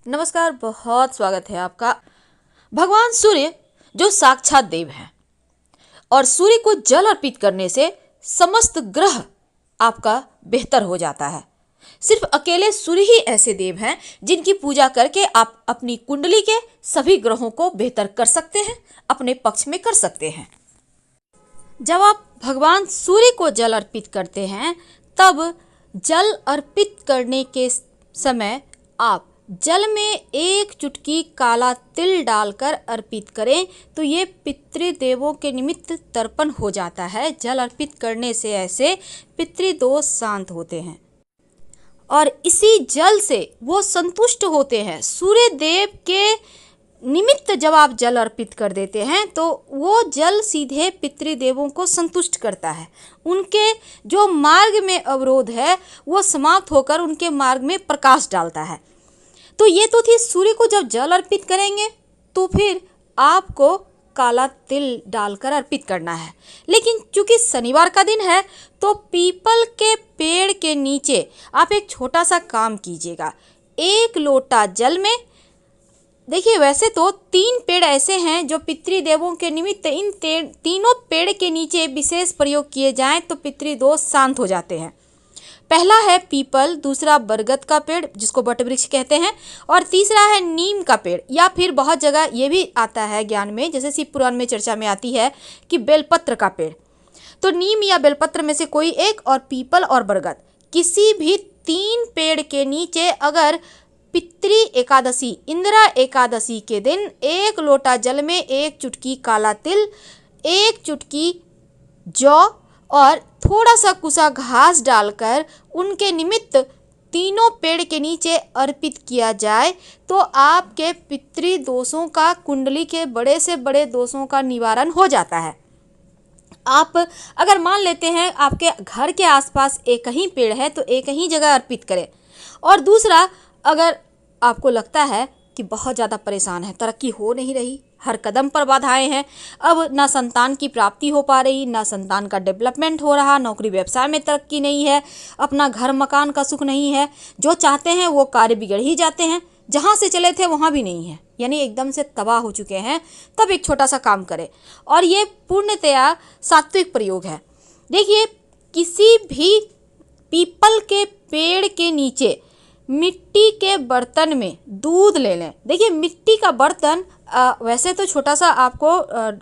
नमस्कार, बहुत स्वागत है आपका। भगवान सूर्य जो साक्षात देव हैं और सूर्य को जल अर्पित करने से समस्त ग्रह आपका बेहतर हो जाता है। सिर्फ अकेले सूर्य ही ऐसे देव हैं जिनकी पूजा करके आप अपनी कुंडली के सभी ग्रहों को बेहतर कर सकते हैं, अपने पक्ष में कर सकते हैं। जब आप भगवान सूर्य को जल अर्पित करते हैं तब जल अर्पित करने के समय आप जल में एक चुटकी काला तिल डालकर अर्पित करें तो ये पितृदेवों के निमित्त तर्पण हो जाता है। जल अर्पित करने से ऐसे पितृदोष शांत होते हैं और इसी जल से वो संतुष्ट होते हैं। सूर्य देव के निमित्त जब आप जल अर्पित कर देते हैं तो वो जल सीधे पितृदेवों को संतुष्ट करता है। उनके जो मार्ग में अवरोध है वो समाप्त होकर उनके मार्ग में प्रकाश डालता है। तो ये तो थी सूर्य को जब जल अर्पित करेंगे तो फिर आपको काला तिल डालकर अर्पित करना है। लेकिन चूंकि शनिवार का दिन है तो पीपल के पेड़ के नीचे आप एक छोटा सा काम कीजिएगा। एक लोटा जल में, देखिए वैसे तो 3 पेड़ ऐसे हैं जो पितृदेवों के निमित्त इन तीनों पेड़ के नीचे विशेष प्रयोग किए जाएं तो पितृदोष शांत हो जाते हैं। पहला है पीपल, दूसरा बरगद का पेड़ जिसको वटवृक्ष कहते हैं और तीसरा है नीम का पेड़, या फिर बहुत जगह ये भी आता है ज्ञान में, जैसे शिव पुराण में चर्चा में आती है कि बेलपत्र का पेड़। तो नीम या बेलपत्र में से कोई एक और पीपल और बरगद, किसी भी 3 पेड़ के नीचे अगर पितृ एकादशी, इंदिरा एकादशी के दिन एक लोटा जल में 1 चुटकी काला तिल, 1 चुटकी जौ और थोड़ा सा कुसा घास डालकर उनके निमित्त तीनों पेड़ के नीचे अर्पित किया जाए तो आपके पितृदोषों का, कुंडली के बड़े से बड़े दोषों का निवारण हो जाता है। आप अगर मान लेते हैं आपके घर के आसपास एक ही पेड़ है तो एक ही जगह अर्पित करें। और दूसरा, अगर आपको लगता है कि बहुत ज़्यादा परेशान है, तरक्की हो नहीं रही, हर कदम पर बाधाएं हैं, अब ना संतान की प्राप्ति हो पा रही, ना संतान का डेवलपमेंट हो रहा, नौकरी व्यवसाय में तरक्की नहीं है, अपना घर मकान का सुख नहीं है, जो चाहते हैं वो कार्य बिगड़ ही जाते हैं, जहाँ से चले थे वहाँ भी नहीं है, यानी एकदम से तबाह हो चुके हैं, तब एक छोटा सा काम करें। और ये पूर्णतया सात्विक प्रयोग है। देखिए, किसी भी पीपल के पेड़ के नीचे मिट्टी के बर्तन में दूध ले लें। देखिए, मिट्टी का बर्तन वैसे तो छोटा सा आपको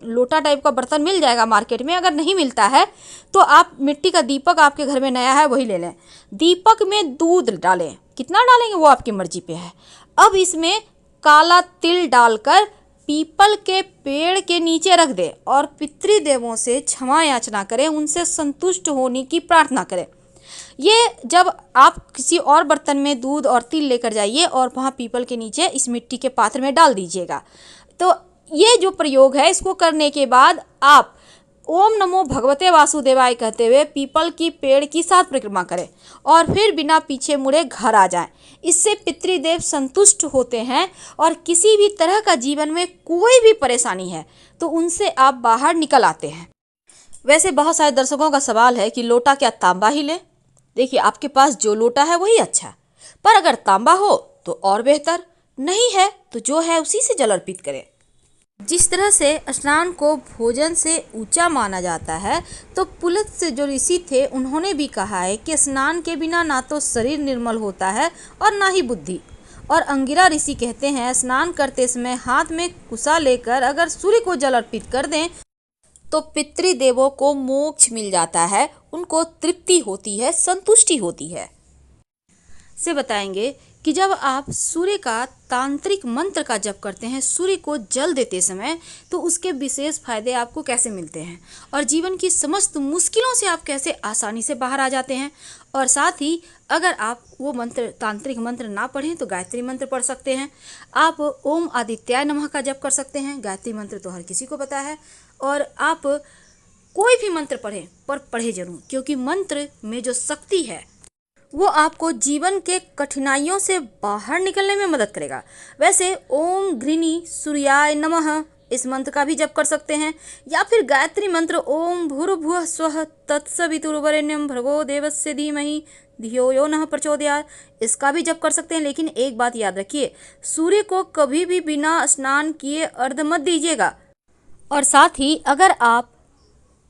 लोटा टाइप का बर्तन मिल जाएगा मार्केट में, अगर नहीं मिलता है तो आप मिट्टी का दीपक, आपके घर में नया है वही ले लें। दीपक में दूध डालें, कितना डालेंगे वो आपकी मर्जी पे है। अब इसमें काला तिल डालकर पीपल के पेड़ के नीचे रख दें और पितृदेवों से क्षमा याचना करें, उनसे संतुष्ट होने की प्रार्थना करें। ये जब आप किसी और बर्तन में दूध और तिल लेकर जाइए और वहाँ पीपल के नीचे इस मिट्टी के पात्र में डाल दीजिएगा। तो ये जो प्रयोग है, इसको करने के बाद आप ओम नमो भगवते वासुदेवाय कहते हुए पीपल की पेड़ की 7 परिक्रमा करें और फिर बिना पीछे मुड़े घर आ जाएं। इससे पितृदेव संतुष्ट होते हैं और किसी भी तरह का जीवन में कोई भी परेशानी है तो उनसे आप बाहर निकल आते हैं। वैसे बहुत सारे दर्शकों का सवाल है कि लोटा क्या तांबा ही लें? देखिए, आपके पास जो लोटा है वही अच्छा, पर अगर तांबा हो तो और बेहतर, नहीं है तो जो है उसी से जल अर्पित करें। जिस तरह से स्नान को भोजन से ऊंचा माना जाता है तो पुलत्स्य जो ऋषि थे उन्होंने भी कहा है कि स्नान के बिना ना तो शरीर निर्मल होता है और ना ही बुद्धि। और अंगिरा ऋषि कहते हैं, स्नान करते समय हाथ में कुसा लेकर अगर सूर्य को जल अर्पित कर दें तो पितृदेवों को मोक्ष मिल जाता है, उनको तृप्ति होती है, संतुष्टि होती है। से बताएंगे कि जब आप सूर्य का तांत्रिक मंत्र का जप करते हैं, सूर्य को जल देते समय, तो उसके विशेष फायदे आपको कैसे मिलते हैं और जीवन की समस्त मुश्किलों से आप कैसे आसानी से बाहर आ जाते हैं। और साथ ही अगर आप वो मंत्र, तांत्रिक मंत्र ना पढ़ें तो गायत्री मंत्र पढ़ सकते हैं। आप ओम आदित्याय नमः का जप कर सकते हैं, गायत्री मंत्र तो हर किसी को पता है। और आप कोई भी मंत्र पढ़ें, पर पढ़े जरूर, क्योंकि मंत्र में जो शक्ति है वो आपको जीवन के कठिनाइयों से बाहर निकलने में मदद करेगा। वैसे ओम घृणी सूर्याय नमः, इस मंत्र का भी जप कर सकते हैं, या फिर गायत्री मंत्र ओम भूर्भुवः स्वः तत्सवितुर्वरेण्यं भर्गो देवस्य धीमहि धियो यो नः प्रचोदयात्, इसका भी जप कर सकते हैं। लेकिन एक बात याद रखिए, सूर्य को कभी भी बिना स्नान किए अर्घ्य मत दीजिएगा। और साथ ही अगर आप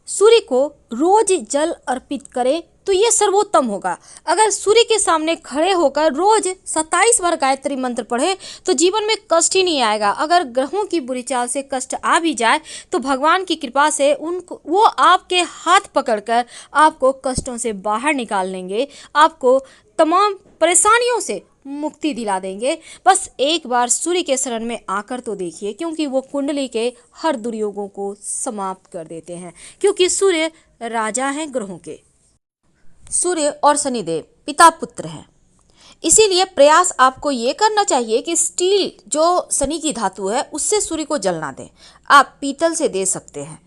सूर्य को रोज जल अर्पित करें तो ये सर्वोत्तम होगा। अगर सूर्य के सामने खड़े होकर रोज 27 बार गायत्री मंत्र पढ़े तो जीवन में कष्ट ही नहीं आएगा। अगर ग्रहों की बुरी चाल से कष्ट आ भी जाए तो भगवान की कृपा से वो आपके हाथ पकड़कर आपको कष्टों से बाहर निकाल लेंगे, आपको तमाम परेशानियों से मुक्ति दिला देंगे। बस एक बार सूर्य के शरण में आकर तो देखिए, क्योंकि वो कुंडली के हर दुर्योगों को समाप्त कर देते हैं, क्योंकि सूर्य राजा हैं ग्रहों के। सूर्य और शनिदेव पिता पुत्र हैं, इसीलिए प्रयास आपको ये करना चाहिए कि स्टील जो शनि की धातु है उससे सूर्य को जल ना दें, आप पीतल से दे सकते हैं।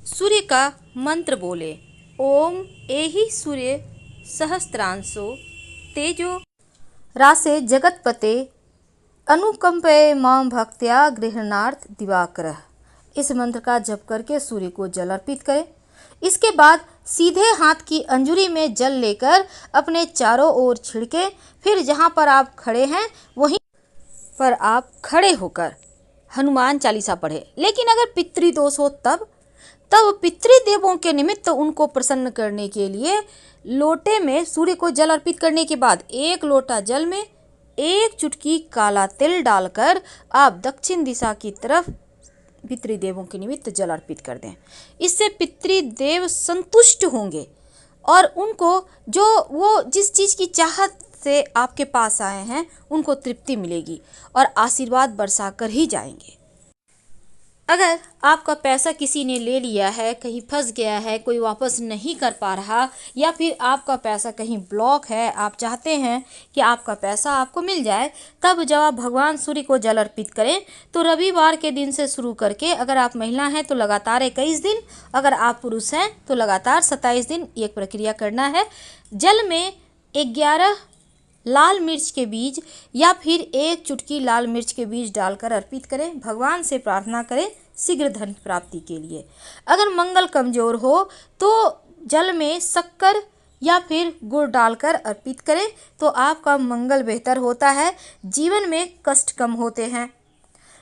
सूर्य का मंत्र बोले ओम एहि सूर्य सहस्त्रांशो तेजो रासे जगतपते अनुकंपे मां भक्त्या गृहणार्थ दिवाकर। इस मंत्र का जप करके सूर्य को जल अर्पित करें। इसके बाद सीधे हाथ की अंजुरी में जल लेकर अपने चारों ओर छिड़के, फिर जहां पर आप खड़े हैं वहीं पर आप खड़े होकर हनुमान चालीसा पढ़े। लेकिन अगर पितृदोष हो तब पितृदेवों के निमित्त उनको प्रसन्न करने के लिए लोटे में सूर्य को जल अर्पित करने के बाद 1 लोटा जल में 1 चुटकी काला तिल डालकर आप दक्षिण दिशा की तरफ पितृदेवों के निमित्त जल अर्पित कर दें। इससे पितृदेव संतुष्ट होंगे और उनको जो वो जिस चीज़ की चाहत से आपके पास आए हैं उनको तृप्ति मिलेगी और आशीर्वाद बरसा कर ही जाएंगे। अगर आपका पैसा किसी ने ले लिया है, कहीं फंस गया है, कोई वापस नहीं कर पा रहा, या फिर आपका पैसा कहीं ब्लॉक है, आप चाहते हैं कि आपका पैसा आपको मिल जाए, तब जब आप भगवान सूर्य को जल अर्पित करें तो रविवार के दिन से शुरू करके, अगर आप महिला हैं तो लगातार 21 दिन, अगर आप पुरुष हैं तो लगातार 27 दिन ये प्रक्रिया करना है। जल में 11 लाल मिर्च के बीज या फिर 1 चुटकी लाल मिर्च के बीज डालकर अर्पित करें। भगवान से प्रार्थना करें शीघ्र धन प्राप्ति के लिए। अगर मंगल कमजोर हो तो जल में शक्कर या फिर गुड़ डालकर अर्पित करें तो आपका मंगल बेहतर होता है, जीवन में कष्ट कम होते हैं।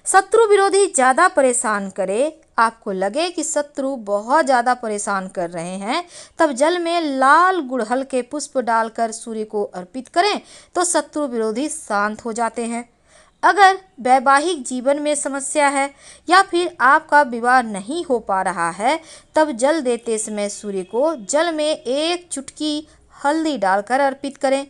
शत्रु विरोधी ज़्यादा परेशान करे, आपको लगे कि शत्रु बहुत ज़्यादा परेशान कर रहे हैं, तब जल में लाल गुड़हल के पुष्प डालकर सूर्य को अर्पित करें तो शत्रु विरोधी शांत हो जाते हैं। अगर वैवाहिक जीवन में समस्या है या फिर आपका विवाह नहीं हो पा रहा है, तब जल देते समय सूर्य को जल में 1 चुटकी हल्दी डालकर अर्पित करें।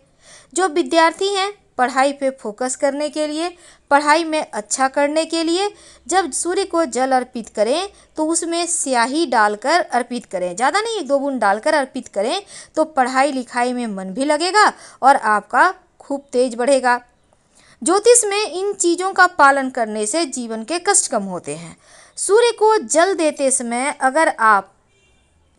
जो विद्यार्थी हैं पढ़ाई पे फोकस करने के लिए, पढ़ाई में अच्छा करने के लिए जब सूर्य को जल अर्पित करें तो उसमें स्याही डालकर अर्पित करें, ज़्यादा नहीं 1-2 बूंद डालकर अर्पित करें तो पढ़ाई लिखाई में मन भी लगेगा और आपका खूब तेज बढ़ेगा। ज्योतिष में इन चीज़ों का पालन करने से जीवन के कष्ट कम होते हैं। सूर्य को जल देते समय अगर आप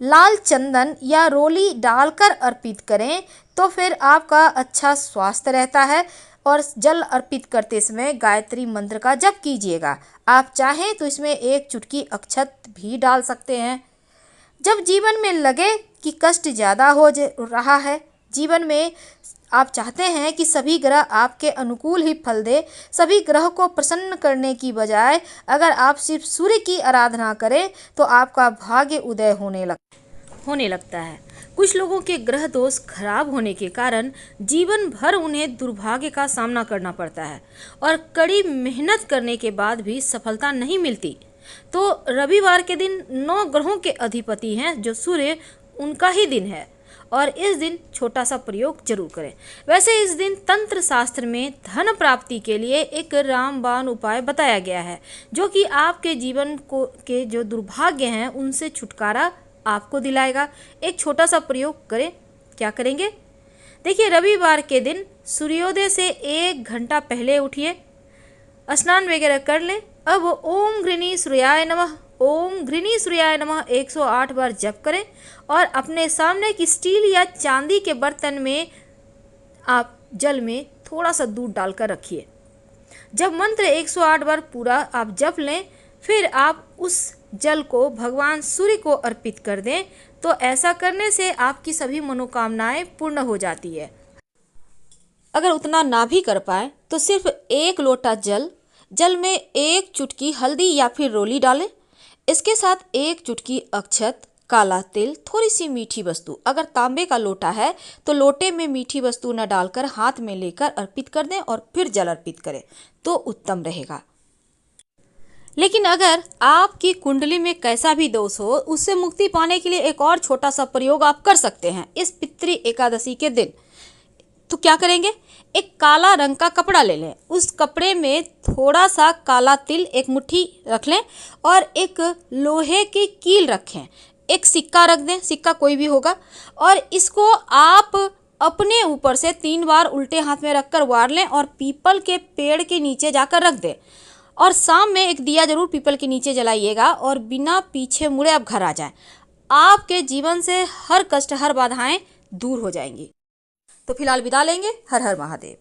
लाल चंदन या रोली डालकर अर्पित करें तो फिर आपका अच्छा स्वास्थ्य रहता है। और जल अर्पित करते समय गायत्री मंत्र का जप कीजिएगा। आप चाहें तो इसमें 1 चुटकी अक्षत भी डाल सकते हैं। जब जीवन में लगे कि कष्ट ज़्यादा हो रहा है, जीवन में आप चाहते हैं कि सभी ग्रह आपके अनुकूल ही फल दे, सभी ग्रह को प्रसन्न करने की बजाय अगर आप सिर्फ सूर्य की आराधना करें तो आपका भाग्य उदय होने लगता है। कुछ लोगों के ग्रह दोष खराब होने के कारण जीवन भर उन्हें दुर्भाग्य का सामना करना पड़ता है और कड़ी मेहनत करने के बाद भी सफलता नहीं मिलती। तो रविवार के दिन 9 ग्रहों के अधिपति हैं जो सूर्य, उनका ही दिन है और इस दिन छोटा सा प्रयोग जरूर करें। वैसे इस दिन तंत्र शास्त्र में धन प्राप्ति के लिए एक रामबाण उपाय बताया गया है जो कि आपके जीवन के जो दुर्भाग्य हैं उनसे छुटकारा आपको दिलाएगा। एक छोटा सा प्रयोग करें। क्या करेंगे? देखिए, रविवार के दिन सूर्योदय से 1 घंटा पहले उठिए, स्नान वगैरह कर लें। अब ओम घृणी सूर्याय नमः, ओम घृणी सूर्याय नमः 108 बार जप करें और अपने सामने की स्टील या चांदी के बर्तन में आप जल में थोड़ा सा दूध डालकर रखिए। जब मंत्र 108 बार पूरा आप जप लें फिर आप उस जल को भगवान सूर्य को अर्पित कर दें, तो ऐसा करने से आपकी सभी मनोकामनाएं पूर्ण हो जाती है। अगर उतना ना भी कर पाए तो सिर्फ 1 लोटा जल में 1 चुटकी हल्दी या फिर रोली डालें। इसके साथ 1 चुटकी अक्षत, काला तिल, थोड़ी सी मीठी वस्तु। अगर तांबे का लोटा है तो लोटे में मीठी वस्तु न डालकर हाथ में लेकर अर्पित कर दें और फिर जल अर्पित करें तो उत्तम रहेगा। लेकिन अगर आपकी कुंडली में कैसा भी दोष हो, उससे मुक्ति पाने के लिए एक और छोटा सा प्रयोग आप कर सकते हैं इस पितृ एकादशी के दिन। तो क्या करेंगे, एक काला रंग का कपड़ा ले लें, उस कपड़े में थोड़ा सा काला तिल 1 मुट्ठी रख लें और एक लोहे की कील रखें, एक सिक्का रख दें, सिक्का कोई भी होगा, और इसको आप अपने ऊपर से 3 बार उल्टे हाथ में रखकर वार लें और पीपल के पेड़ के नीचे जाकर रख दें। और शाम में एक दिया जरूर पीपल के नीचे जलाइएगा और बिना पीछे मुड़े आप घर आ जाएं। आपके जीवन से हर कष्ट, हर बाधाएं दूर हो जाएंगी। तो फिलहाल विदा लेंगे। हर हर महादेव।